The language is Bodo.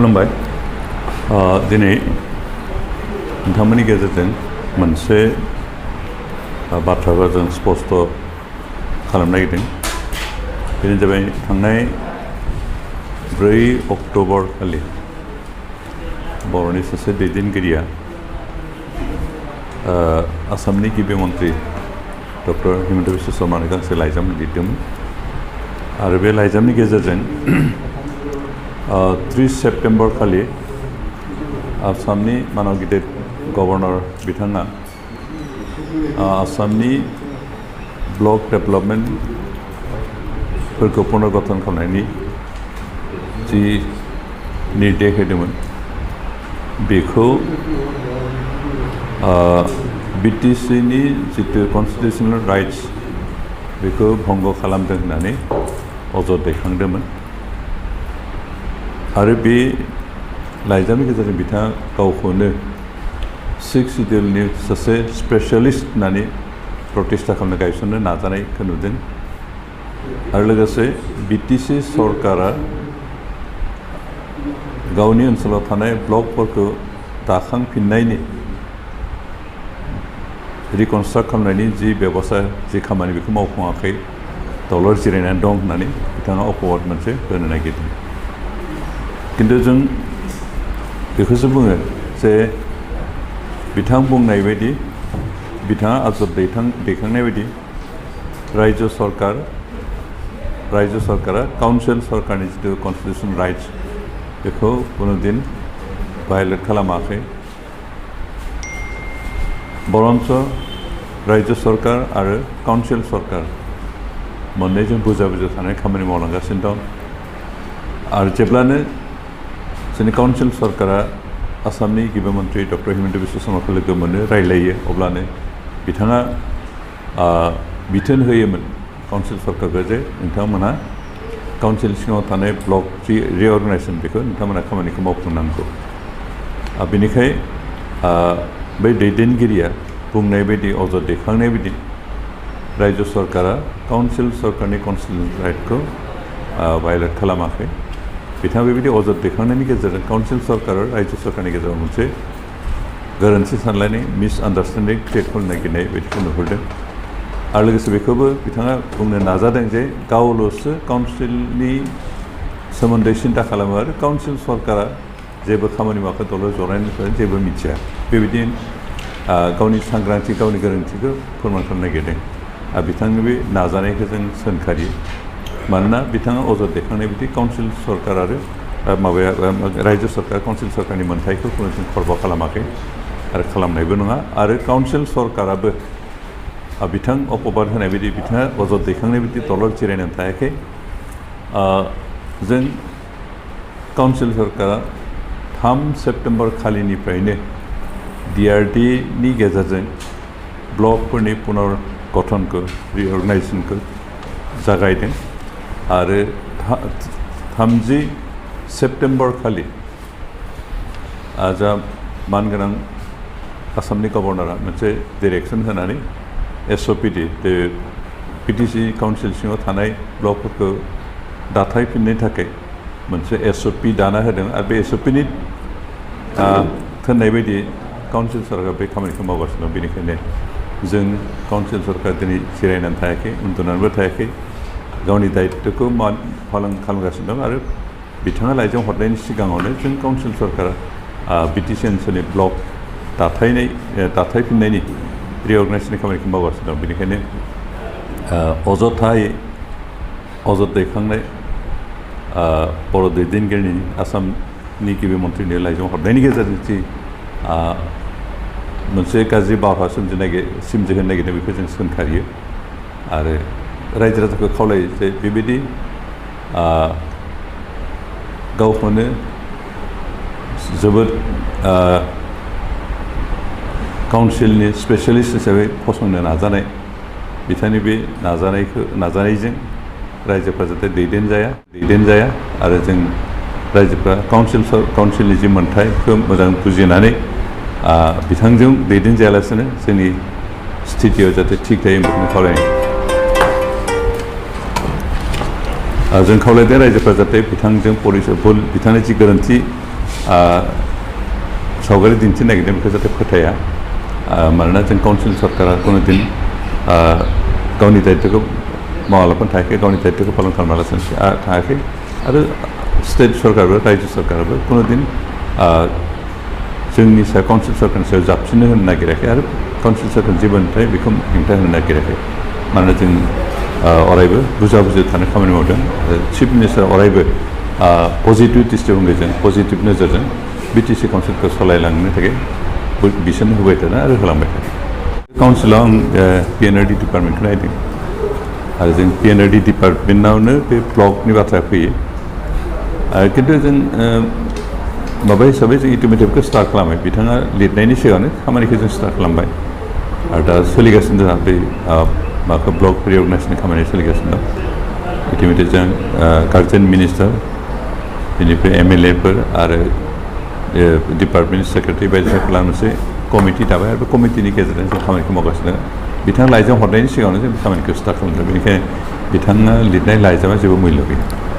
खुलुमबाय दिनै नोंथांमोननि गेजेरजों मोनसे बाथ्राखौ जों स्पष्ट खालामनो नागिरदों। बेनो जाबाय थांनाय 4 अक्ट'बर खालि बर'नि सासे दैदेनगिरिया आसामनि गिबि मन्त्रि डक्टर हिमन्त बिश्व शर्मानो गांसे लाइजाम लिरदोंमोन आरो बे लाइजामनि गेजेरजों 30 सेप्टेम्बर खालि आसामनि मानाव गिदिर गभर्नर बिथाङा आसामनि ब्लक डेभेलपमेन्टफोरखौ पुनर्गठन खालामनायनि जि निर्देश होदोंमोन बेखौ बिटिसिनि जितु कन्स्टिटिउसनेल राइट्स बेखौ भंग खालामदों होननानै अजद दैखांदोंमोन आरो बे लाइजामनि गेजेरजों बिथाङा गावखौनो 6 सिडिउलनि सासे स्पेसियलिस्ट होननानै प्रतिष्ठा खालामनो गायसननो नाजानायखौ नुदों आरो लोगोसे बिटिसि सरकारा गावनि ओनसोलाव थानाय ब्लकफोरखौ दाखांफिननायनि रिकनस्ट्राक्ट खालामनायनि जि बेबस्था जि खामानि बेखौ मावफुङाखै दलर जिरायनानै दं होननानै बिथाङा अपवाद मोनसे होनो नागिरदों। किन्तु जों बेखौसो बुङो जे बिथां बुंनाय बायदि बिथाङा आजब दैखांनाय बायदि रायजो सरकारा काउन्सिल सरकारनि जितु कन्स्टिटिउसन राइट्स बेखौ कुनुदिन भायलेट खालामाखै बरन्स रायजो सरकार आरो काउन्सिल सरकार मोननैजों बुजा थानाय खामानि मावलांगासिनो दं आरो जेब्लानो जोंनि काउन्सिल सरकारा आसामनि गिबि मन्त्रि डक्टर हिमन्त बिश्व शर्माखौ लोगो मोनो रायलायो अब्लानो बिथाङा बिथोन होयोमोन काउन्सिल सरकारखौ जे नोंथांमोनहा काउन्सिल सिङाव थानाय ब्लक जि रिअर्गेनाइजेसन बेखौ नोंथांमोनहा खामानिखौ मावफुंनांगौ बेनिखाय बै दैदेनगिरिया बुंनाय बायदि अजद दैखांनाय बायदि रायजो सरकारा काउन्सिल सरकारनि कन्स्टिटिउसन राइटखौ भायलेट खालामाखै बिथाङा बेबायदि अजद दैखांनायनि गेजेरजों काउन्सिल सरकार आरो रायजो सरकारनि गेजेराव मोनसे गोरोन्थि सानलायनाय मिसआन्डारस्टेन्डिं क्रिएट खालामनो नागिरनाय बायदिखौ नुहुरदों आरो लोगोसे बेखौबो बिथाङा बुंनो नाजादों जे गावल'सो काउन्सिलनि सोमोन्दै सिन्था खालामो आरो काउन्सिल सरकारा जेबो खामानि मावखौ दलर जनायनिफ्राय जेबो मिथिया बेबायदि गावनि सांग्रांथि गावनि गोरोन्थिखौ फोरमान खालामनो नागिरदों आरो बिथांनि बे नाजानायखौ जों सोंखारियो मानोना बिथाङा अजद दैखांनाय बायदि काउन्सिल सरकार आरो रायजो सरकार काउन्सिल सरकारनि मोन्थायखौ जों खरबा खालामाखै आरो खालामनायबो नङा आरो काउन्सिल सरकाराबो बिथां अपबाद होनाय बायदि बिथाङा अजद दैखांनाय बायदि दलर जिरायनानै थायाखै जों काउन्सिल सरकारा 3 सेप्टेम्बर खालिनिफ्रायनो DRDनि गेजेरजों ब्लकफोरनि पुनर्गठनखौ रिअर्गेनाइजेसनखौ जागायदों आरो 30 सेप्टेम्बर खालि जा मानगोनां आसामनि गभर्नरा मोनसे डिरेक्सन होनानै SOPD PTC काउन्सिल सिङाव थानाय ब्लकफोरखौ दाथायफिननो थाखाय मोनसे SOP दाना होदों आरो बे SOPनि थिननाय बायदि काउन्सिल सरकार बे खामानिखौ मावगासिनो दं बेनिखायनो जों काउन्सिल सरकार दिनै जिरायनानै थायाखै उन्दुनानैबो थायाखै गावनि दायित्वखौ पालन खालामगासिनो दं आरो बिथाङा लाइजाम हरनायनि सिगाङावनो जों काउन्सिल सरकारा BTC ओनसोलनि ब्लक दाथायफिननायनि रिअर्गेनाइजेसननि खामानिखौ मावगासिनो दं बेनिखायनो अजथायै अजद दैखांनाय बर' दैदेनगिरिनि आसामनि गिबि मन्थ्रिनि लाइजाम हरनायनि गेजेरजों जि मोनसे गाज्रि बारहावा सोमजिहोनो नागिरदों बेखौ जों सोंखारियो आरो रायजो राजाखौ खावलायो जे बेबायदि गावखौनो जोबोद काउन्सिलनि स्पेसियलिस्ट हिसाबै फसंनो नाजानाय बिथांनि बे नाजानायजों रायजोफ्रा जाहाथे दैदेनजाया आरो जों रायजोफ्रा काउन्सिलनि जि मोन्थायखौ मोजां बुजिनानै बिथांजों दैदेनजायालासिनो जोंनि स्थितियाव जाहाथे थिग थायो बेखौनो खावलायनाय जों खावलायदों रायजोफ्रा जाहाथे बिथांजों बिथांनि जि गोरोन्थि सावगारि दिन्थिनो नागिरदों बेखौ जाहाथे फोथाया मानोना जों काउन्सिल सरकारा कोनो दिन गावनि दायित्वखौ मावालाफानो थायाखै गावनि दायित्वखौ पालन खालामालासिनो थायाखै आरो स्टेट सरकारबो रायजो सरकाराबो कोनो दिन जोंनि सायाव काउन्सिल सरकारनि सायाव जाबसिननो होनो नागिराखै आरो काउन्सिल सरकारनि जेबो नुथाय बेखौ हेंथा होनो नागिराखै मानोना जों अरायबो बुजा बुजा थानो खामानि मावदों चिफ मिनिस्टार अरायबो पजिटिभ दृष्टिभंगिजों पजिटिभ नोजोरजों बिटिसि काउन्सिलखौ सालायलांनो थाखाय बिसोरनो होबाय थादों आरो होलांबाय थादों काउन्सिलाव आं PNRD डिपार्टमेन्टखौ नायदों आरो जों PNRD डिपार्टमेन्टआवनो बे ब्लकनि बाथ्राया फैयो खिन्थु जों माबा हिसाबै जों इटिमेटिभखौ स्टार्ट खालामबाय बिथाङा लिरनायनि सिगाङावनो खामानिखौ जों स्टार्ट खालामबाय आरो दा सोलिगासिनो जोंहा बे माबाखौ ब्लक रिअर्गनाइजेसननि खामानिया सोलिगासिनो दं इटिमेटिभ जों गार्जेन मिनिस्टार बेनिफ्राय MLA फोर आरो डिपार्टमेन्ट सेक्रेटारि बायदिसिनाखौ लानानैसो कमिटि दाबाय आरो बे कमिटिनि गेजेरजों जों खामानिखौ मावगासिनो बिथाङा लाइजाम हरनायनि सिगाङावनो जों खामानिखौ स्टार्ट खालामदों बेनिखायनो बिथाङा लिरनाय लाइजामा जेबो मुल्य गैया